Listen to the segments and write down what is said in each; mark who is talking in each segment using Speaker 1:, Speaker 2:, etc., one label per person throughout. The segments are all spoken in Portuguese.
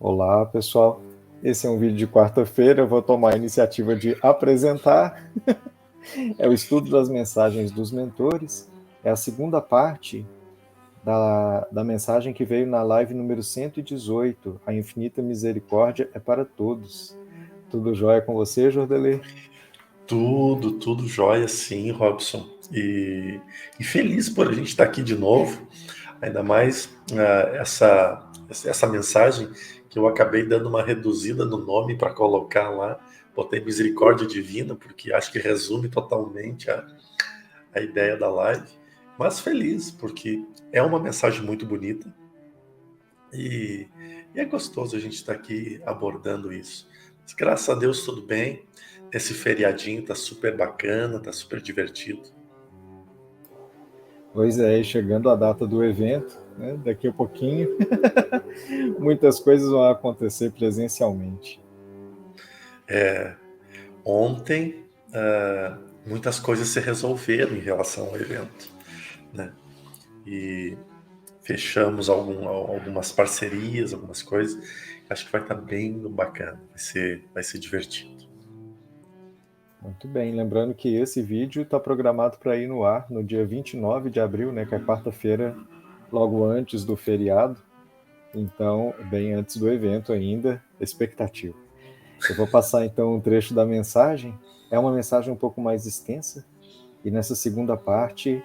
Speaker 1: Olá, pessoal. Esse é um vídeo de quarta-feira. Eu vou tomar a iniciativa de apresentar. É o estudo das mensagens dos mentores. É a segunda parte da mensagem que veio na live número 118. A infinita misericórdia é para todos. Tudo jóia com você, Jordelê?
Speaker 2: Tudo jóia, sim, Robson. E feliz por a gente estar aqui de novo, ainda mais essa mensagem que eu acabei dando uma reduzida no nome para colocar lá, botei misericórdia divina, porque acho que resume totalmente a ideia da live, mas feliz, porque é uma mensagem muito bonita e, e é gostoso a gente estar aqui abordando isso. Mas, graças a Deus, tudo bem. Esse feriadinho tá super bacana, tá super divertido.
Speaker 1: Pois é, chegando a data do evento, né? Daqui a pouquinho, muitas coisas vão acontecer presencialmente.
Speaker 2: Ontem, muitas coisas se resolveram em relação ao evento, né? E fechamos algumas parcerias, algumas coisas. Acho que vai estar bem bacana, vai ser divertido.
Speaker 1: Muito bem, lembrando que esse vídeo está programado para ir no ar no dia 29 de abril, né, que é quarta-feira, logo antes do feriado, então, bem antes do evento ainda, expectativa. Eu vou passar então um trecho da mensagem, é uma mensagem um pouco mais extensa, e nessa segunda parte,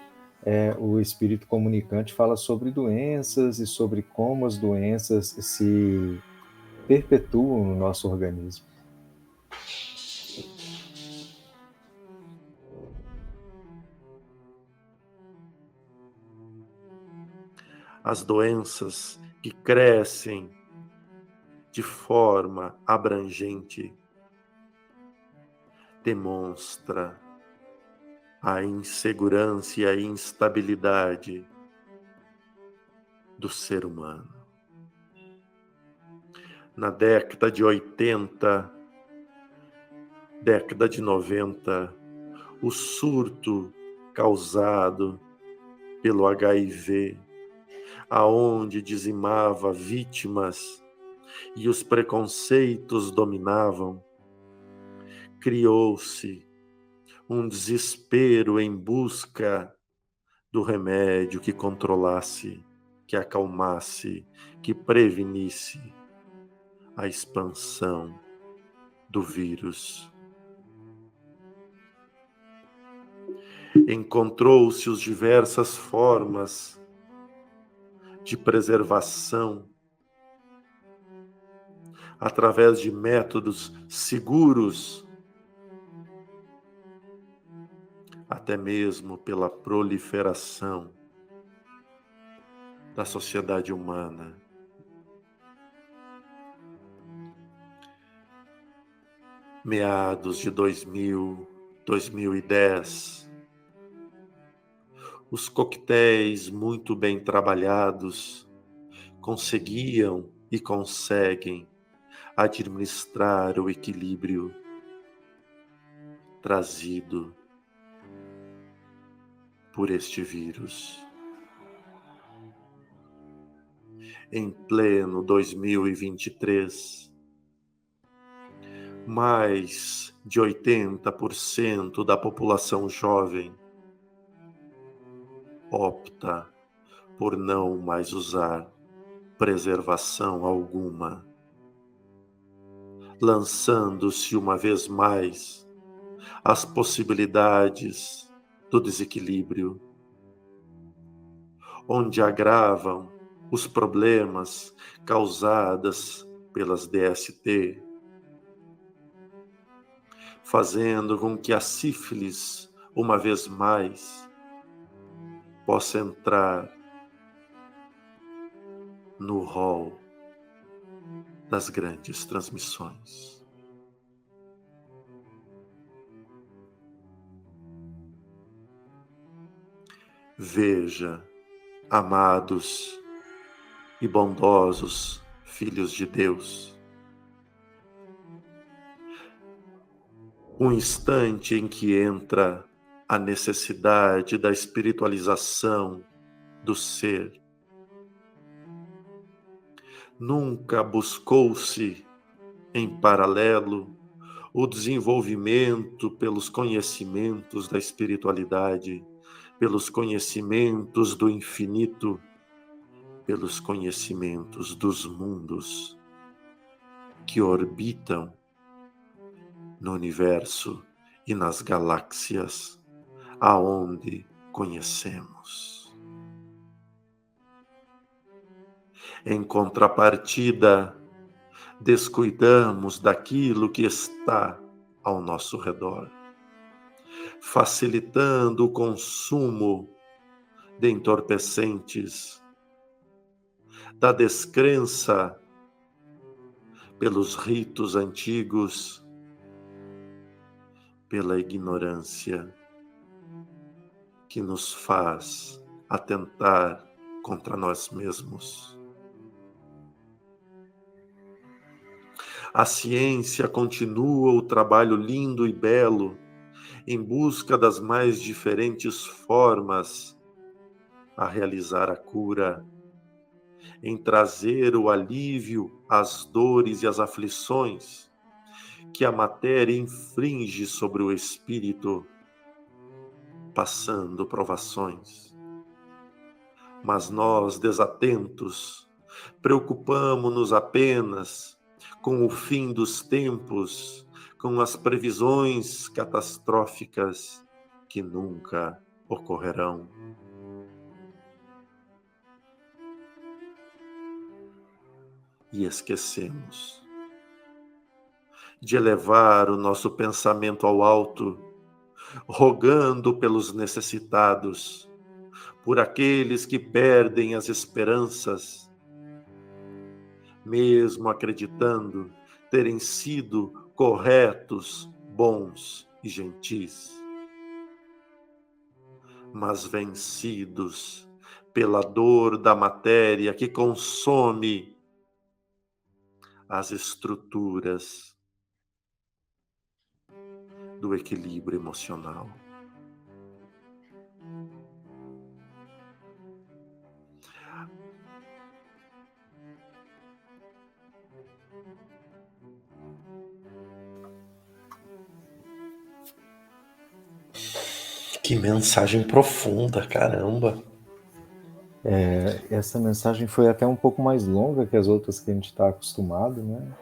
Speaker 1: o espírito comunicante fala sobre doenças e sobre como as doenças se perpetuam no nosso organismo.
Speaker 2: As doenças que crescem de forma abrangente demonstra a insegurança e a instabilidade do ser humano. Na década de 80, década de 90, o surto causado pelo HIV, aonde dizimava vítimas e os preconceitos dominavam, criou-se um desespero em busca do remédio que controlasse, que acalmasse, que prevenisse a expansão do vírus. Encontrou-se as diversas formas de preservação através de métodos seguros, até mesmo pela proliferação da sociedade humana. Meados de 2000, 2010, os coquetéis muito bem trabalhados conseguiam e conseguem administrar o equilíbrio trazido por este vírus. Em pleno 2023, mais de 80% da população jovem opta por não mais usar preservação alguma, lançando-se uma vez mais as possibilidades do desequilíbrio, onde agravam os problemas causados pelas DST, fazendo com que a sífilis, uma vez mais, possa entrar no rol das grandes transmissões. Veja, amados e bondosos filhos de Deus, um instante em que entra a necessidade da espiritualização do ser, nunca buscou-se em paralelo o desenvolvimento pelos conhecimentos da espiritualidade, pelos conhecimentos do infinito, pelos conhecimentos dos mundos que orbitam no universo e nas galáxias aonde conhecemos. Em contrapartida, descuidamos daquilo que está ao nosso redor, facilitando o consumo de entorpecentes, da descrença pelos ritos antigos, pela ignorância que nos faz atentar contra nós mesmos. A ciência continua o trabalho lindo e belo em busca das mais diferentes formas a realizar a cura, em trazer o alívio às dores e às aflições que a matéria inflige sobre o espírito, passando provações. Mas nós, desatentos, preocupamo-nos apenas com o fim dos tempos, com as previsões catastróficas que nunca ocorrerão. E esquecemos de elevar o nosso pensamento ao alto, rogando pelos necessitados, por aqueles que perdem as esperanças, mesmo acreditando terem sido corretos, bons e gentis, mas vencidos pela dor da matéria que consome as estruturas do equilíbrio emocional. Que mensagem profunda, caramba!
Speaker 1: Essa mensagem foi até um pouco mais longa que as outras que a gente está acostumado, né?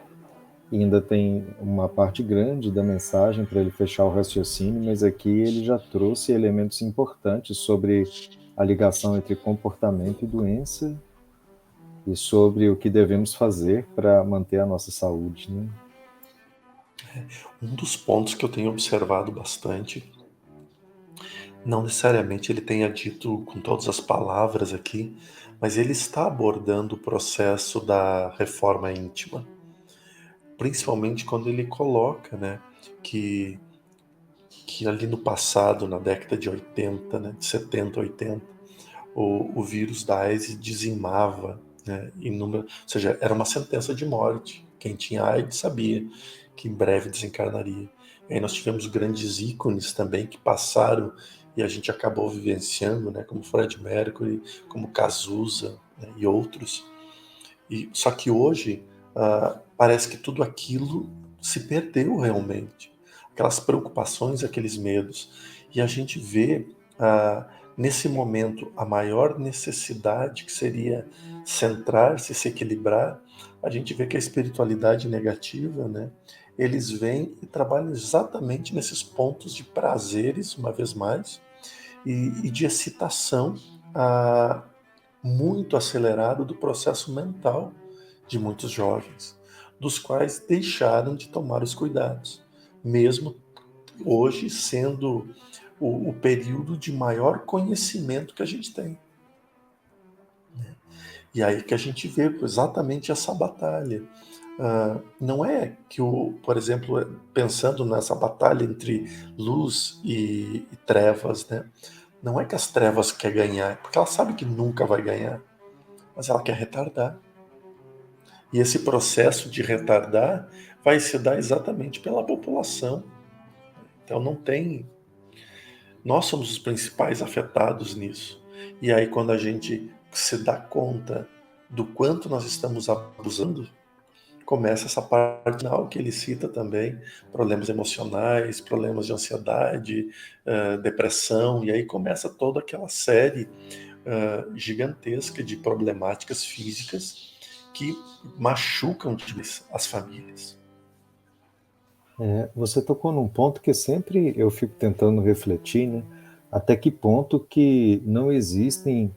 Speaker 1: E ainda tem uma parte grande da mensagem para ele fechar o raciocínio, mas aqui ele já trouxe elementos importantes sobre a ligação entre comportamento e doença e sobre o que devemos fazer para manter a nossa saúde, né?
Speaker 2: Um dos pontos que eu tenho observado bastante, não necessariamente ele tenha dito com todas as palavras aqui, mas ele está abordando o processo da reforma íntima. Principalmente quando ele coloca, né, que ali no passado, na década de 80, né, de 70, 80, o vírus da AIDS dizimava, né, ou seja, era uma sentença de morte. Quem tinha AIDS sabia que em breve desencarnaria. E aí nós tivemos grandes ícones também que passaram e a gente acabou vivenciando, né, como Fred Mercury, como Cazuza, né, e outros. Só que hoje parece que tudo aquilo se perdeu realmente. Aquelas preocupações, aqueles medos. E a gente vê nesse momento a maior necessidade que seria centrar-se, se equilibrar. A gente vê que a espiritualidade negativa, né, eles vêm e trabalham exatamente nesses pontos de prazeres, uma vez mais, e de excitação muito acelerado do processo mental de muitos jovens, dos quais deixaram de tomar os cuidados, mesmo hoje sendo o período de maior conhecimento que a gente tem. E aí que a gente vê exatamente essa batalha. Não é que, por exemplo, pensando nessa batalha entre luz e trevas, né? Não é que as trevas quer ganhar, porque ela sabe que nunca vai ganhar, mas ela quer retardar. E esse processo de retardar vai se dar exatamente pela população. Então não tem... Nós somos os principais afetados nisso. E aí quando a gente se dá conta do quanto nós estamos abusando, começa essa parte final que ele cita também, problemas emocionais, problemas de ansiedade, depressão, e aí começa toda aquela série gigantesca de problemáticas físicas que machucam demais as famílias.
Speaker 1: Você tocou num ponto que sempre eu fico tentando refletir, né? Até que ponto que não existem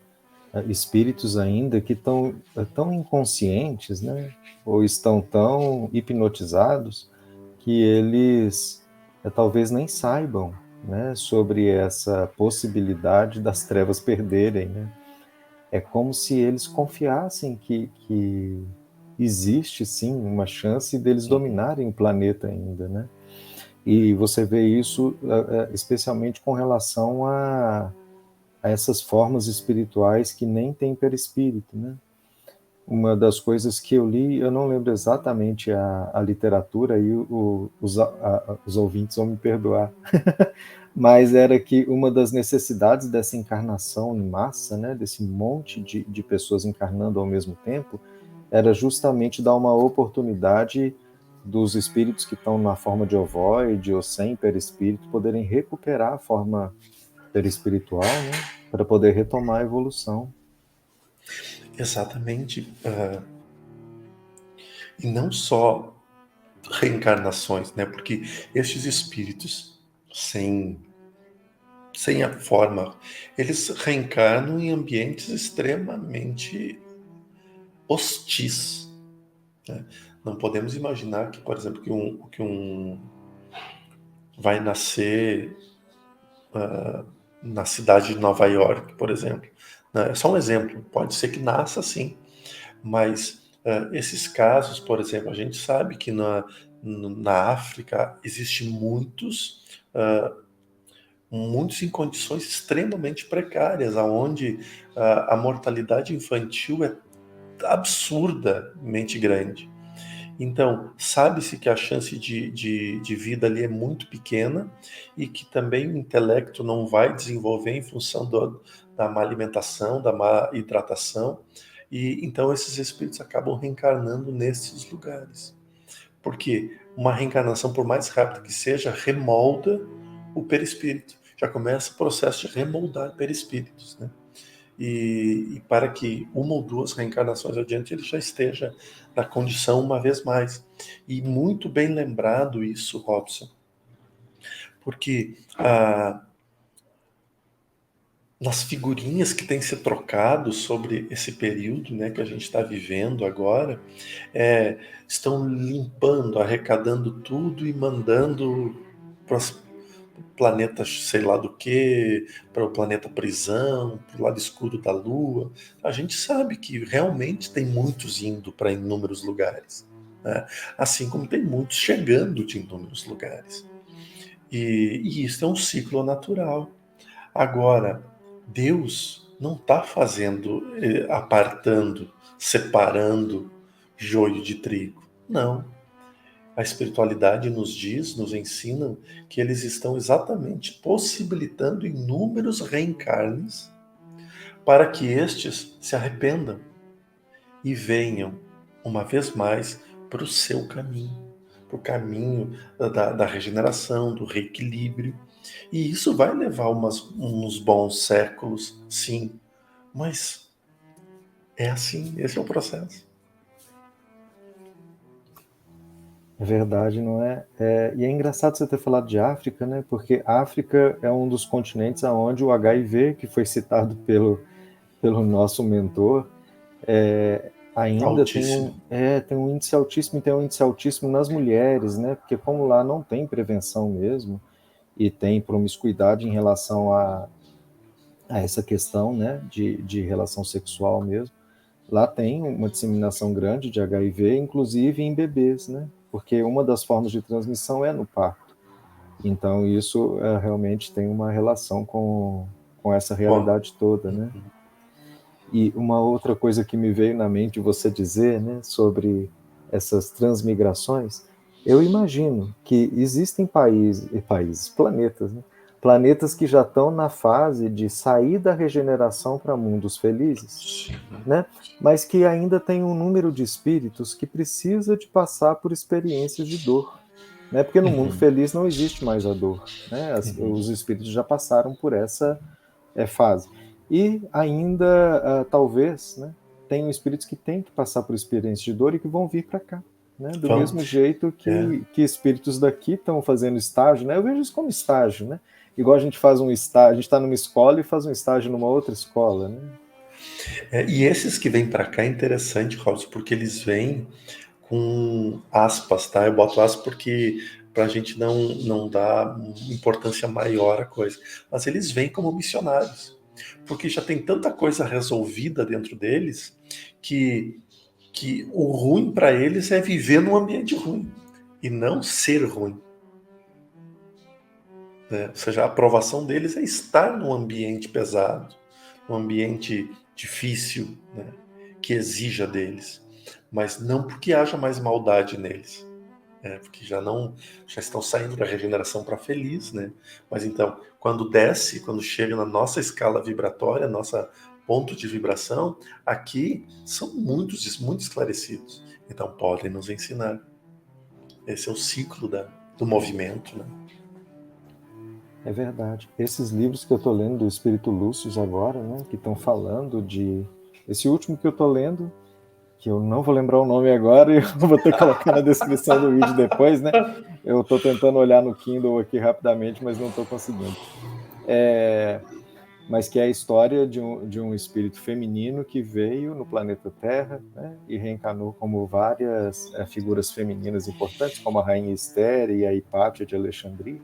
Speaker 1: espíritos ainda que estão tão inconscientes, né? Ou estão tão hipnotizados que eles talvez nem saibam, né, sobre essa possibilidade das trevas perderem, né? É como se eles confiassem que existe sim uma chance deles dominarem o planeta ainda, né? E você vê isso especialmente com relação a essas formas espirituais que nem têm perispírito, né? Uma das coisas que eu li, eu não lembro exatamente a literatura, e os ouvintes vão me perdoar, mas era que uma das necessidades dessa encarnação em massa, né, desse monte de pessoas encarnando ao mesmo tempo, era justamente dar uma oportunidade dos espíritos que estão na forma de ovoide ou sem perispírito poderem recuperar a forma perispiritual, né, para poder retomar a evolução.
Speaker 2: Exatamente. E não só reencarnações, né? Porque estes espíritos, sem a forma, eles reencarnam em ambientes extremamente hostis, né? Não podemos imaginar que, por exemplo, que um vai nascer na cidade de Nova York, por exemplo. É só um exemplo, pode ser que nasça assim, mas esses casos, por exemplo, a gente sabe que na África existem muitos em condições extremamente precárias, onde a mortalidade infantil é absurdamente grande. Então, sabe-se que a chance de vida ali é muito pequena e que também o intelecto não vai desenvolver em função da má alimentação, da má hidratação. E então esses espíritos acabam reencarnando nesses lugares. Porque uma reencarnação, por mais rápida que seja, remolda o perispírito. Já começa o processo de remoldar perispíritos, né? E para que uma ou duas reencarnações adiante ele já esteja na condição uma vez mais. E muito bem lembrado isso, Robson, porque nas figurinhas que têm se trocado sobre esse período, né, que a gente está vivendo agora, estão limpando, arrecadando tudo e mandando para planeta sei lá do que, para o planeta prisão, para o lado escuro da Lua. A gente sabe que realmente tem muitos indo para inúmeros lugares, né? Assim como tem muitos chegando de inúmeros lugares. E isso é um ciclo natural. Agora, Deus não está fazendo, apartando, separando joio de trigo. Não. A espiritualidade nos diz, nos ensina que eles estão exatamente possibilitando inúmeros reencarnes para que estes se arrependam e venham, uma vez mais, para o seu caminho, para o caminho da regeneração, do reequilíbrio. E isso vai levar uns bons séculos, sim, mas é assim, esse é o processo.
Speaker 1: É verdade, não é? E é engraçado você ter falado de África, né? Porque a África é um dos continentes onde o HIV, que foi citado pelo nosso mentor, ainda
Speaker 2: Altíssimo.
Speaker 1: tem um índice altíssimo, e tem um índice altíssimo nas mulheres, né? Porque como lá não tem prevenção mesmo, e tem promiscuidade em relação a essa questão, né? De relação sexual mesmo. Lá tem uma disseminação grande de HIV, inclusive em bebês, né? Porque uma das formas de transmissão é no parto. Então, isso realmente tem uma relação com essa
Speaker 2: Bom,
Speaker 1: realidade toda, né? E uma outra coisa que me veio na mente você dizer, né, sobre essas transmigrações, eu imagino que existem países, planetas, né, planetas que já estão na fase de sair da regeneração para mundos felizes, né? Mas que ainda tem um número de espíritos que precisa de passar por experiências de dor, né? Porque no mundo feliz não existe mais a dor, né? Os espíritos já passaram por essa fase. E ainda, talvez, né, tenham espíritos que têm que passar por experiências de dor e que vão vir para cá. Né? Do mesmo jeito que espíritos daqui estão fazendo estágio, né? Eu vejo isso como estágio, né? Igual a gente faz um estágio, a gente está numa escola e faz um estágio numa outra escola, né?
Speaker 2: E esses que vêm para cá é interessante, Robson, porque eles vêm com aspas, tá? Eu boto aspas porque para a gente não dar importância maior à coisa. Mas eles vêm como missionários, porque já tem tanta coisa resolvida dentro deles que o ruim para eles é viver num ambiente ruim e não ser ruim. Né? Ou seja, a aprovação deles é estar num ambiente pesado, num ambiente difícil, né? Que exija deles, mas não porque haja mais maldade neles, porque já estão saindo da regeneração para feliz, né? Mas então, quando desce, quando chega na nossa escala vibratória, nossa ponto de vibração, aqui são muito esclarecidos, então podem nos ensinar. Esse é o ciclo do movimento, né?
Speaker 1: É verdade. Esses livros que eu estou lendo do Espírito Lúcio agora, né, que estão falando de... Esse último que eu estou lendo, que eu não vou lembrar o nome agora e eu vou ter que colocar na descrição do vídeo depois, né? Eu estou tentando olhar no Kindle aqui rapidamente, mas não estou conseguindo. Mas que é a história de um espírito feminino que veio no planeta Terra, né, e reencarnou como várias figuras femininas importantes, como a Rainha Esther e a Hipátia de Alexandria,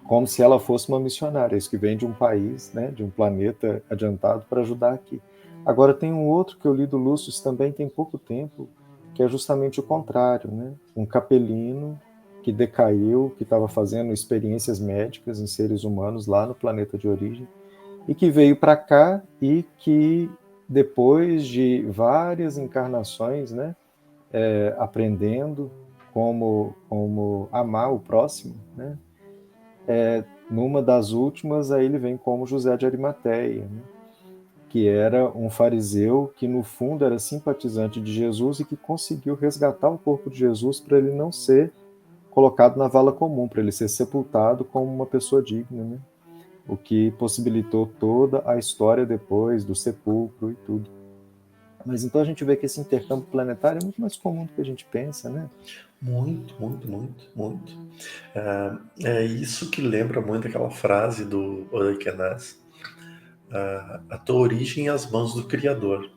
Speaker 1: como se ela fosse uma missionária, isso que vem de um país, né, de um planeta adiantado para ajudar aqui. Agora tem um outro que eu li do Lúcio também tem pouco tempo, que é justamente o contrário, né? Um capelino que decaiu, que estava fazendo experiências médicas em seres humanos lá no planeta de origem, e que veio para cá e que depois de várias encarnações, né, aprendendo como amar o próximo, né, numa das últimas, aí ele vem como José de Arimateia, né? Que era um fariseu que no fundo era simpatizante de Jesus e que conseguiu resgatar o corpo de Jesus para ele não ser colocado na vala comum, para ele ser sepultado como uma pessoa digna, né? O que possibilitou toda a história depois do sepulcro e tudo. Mas então a gente vê que esse intercâmbio planetário é muito mais comum do que a gente pensa, né?
Speaker 2: Muito, muito, muito, muito. É isso que lembra muito aquela frase do Orekenaz, a tua origem é as mãos do Criador.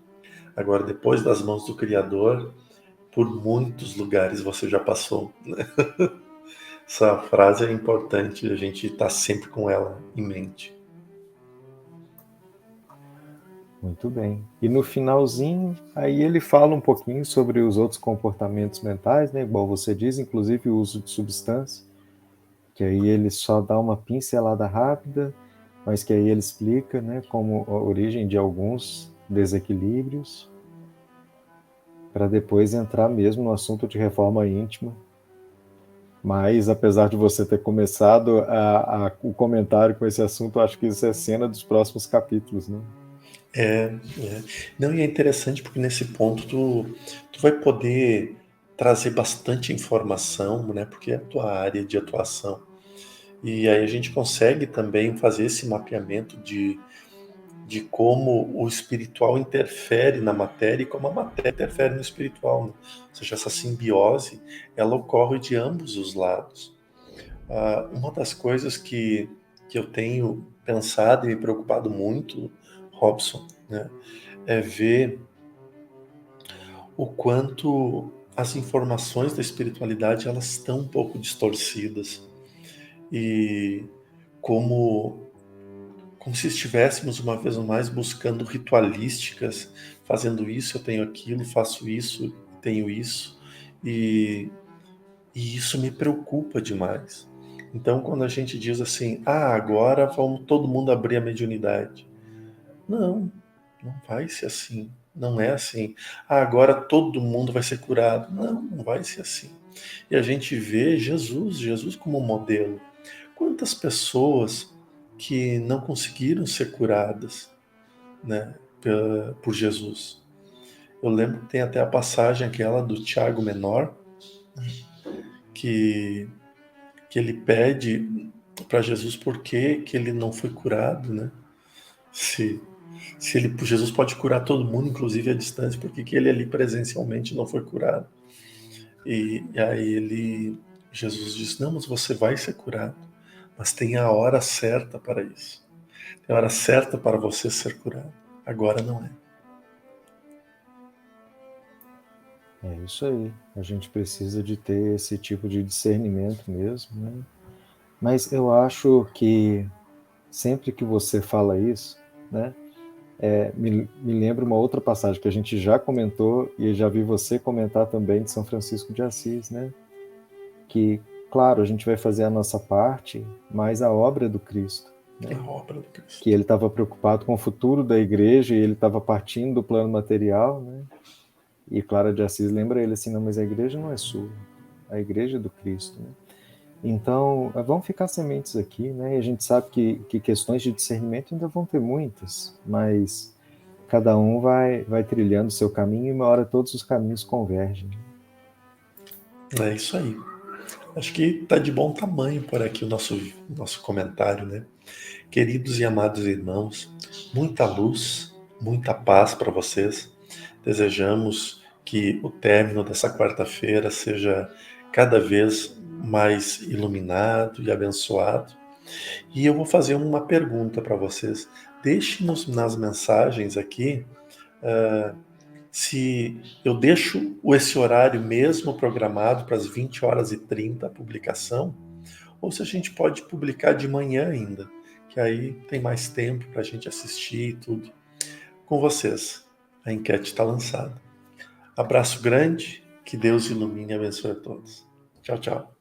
Speaker 2: Agora, depois das mãos do Criador, por muitos lugares você já passou. Né? Essa frase é importante, a gente está sempre com ela em mente.
Speaker 1: Muito bem. E no finalzinho, aí ele fala um pouquinho sobre os outros comportamentos mentais, né? Igual você diz, inclusive o uso de substância, que aí ele só dá uma pincelada rápida, mas que aí ele explica, né, como a origem de alguns desequilíbrios, para depois entrar mesmo no assunto de reforma íntima. Mas, apesar de você ter começado o comentário com esse assunto, acho que isso é cena dos próximos capítulos, né?
Speaker 2: Não, e é interessante porque nesse ponto tu vai poder trazer bastante informação, né? Porque é a tua área de atuação. E aí a gente consegue também fazer esse mapeamento de como o espiritual interfere na matéria e como a matéria interfere no espiritual. Né? Ou seja, essa simbiose, ela ocorre de ambos os lados. Uma das coisas que eu tenho pensado e me preocupado muito, Robson, né, é ver o quanto as informações da espiritualidade elas estão um pouco distorcidas e como se estivéssemos uma vez mais buscando ritualísticas, fazendo isso, eu tenho aquilo, faço isso, tenho isso, e isso me preocupa demais. Então, quando a gente diz assim, agora vamos todo mundo abrir a mediunidade. Não vai ser assim. Não é assim. Agora todo mundo vai ser curado. Não vai ser assim. E a gente vê Jesus como modelo. quantas pessoas que não conseguiram ser curadas, né, por Jesus. Eu lembro que tem até a passagem aquela do Tiago Menor, que ele pede para Jesus por que ele não foi curado, né? Se Jesus pode curar todo mundo, inclusive à distância, por que ele ali presencialmente não foi curado? E aí Jesus diz, não, mas você vai ser curado, mas tem a hora certa para isso. Tem a hora certa para você ser curado. Agora não é.
Speaker 1: É isso aí. A gente precisa de ter esse tipo de discernimento mesmo, né? Mas eu acho que sempre que você fala isso, né, me lembra uma outra passagem que a gente já comentou e já vi você comentar também de São Francisco de Assis, né? Que, claro, a gente vai fazer a nossa parte, mas a obra é do Cristo,
Speaker 2: É
Speaker 1: né?
Speaker 2: a obra do
Speaker 1: Que
Speaker 2: Cristo.
Speaker 1: ele estava preocupado com o futuro da igreja e ele estava partindo do plano material, né? E Clara de Assis lembra ele assim, não, mas a igreja não é sua, a igreja é do Cristo, né? Então, vão ficar sementes aqui, né? E a gente sabe que questões de discernimento ainda vão ter muitas, mas cada um vai trilhando o seu caminho e uma hora todos os caminhos convergem.
Speaker 2: É isso aí. Acho que está de bom tamanho por aqui o nosso comentário, né? Queridos e amados irmãos, muita luz, muita paz para vocês. Desejamos que o término dessa quarta-feira seja cada vez mais iluminado e abençoado. E eu vou fazer uma pergunta para vocês. Deixe-nos nas mensagens aqui se eu deixo esse horário mesmo programado para as 20h30 a publicação, ou se a gente pode publicar de manhã ainda, que aí tem mais tempo para a gente assistir e tudo. Com vocês, a enquete está lançada. Abraço grande, que Deus ilumine e abençoe a todos. Tchau, tchau.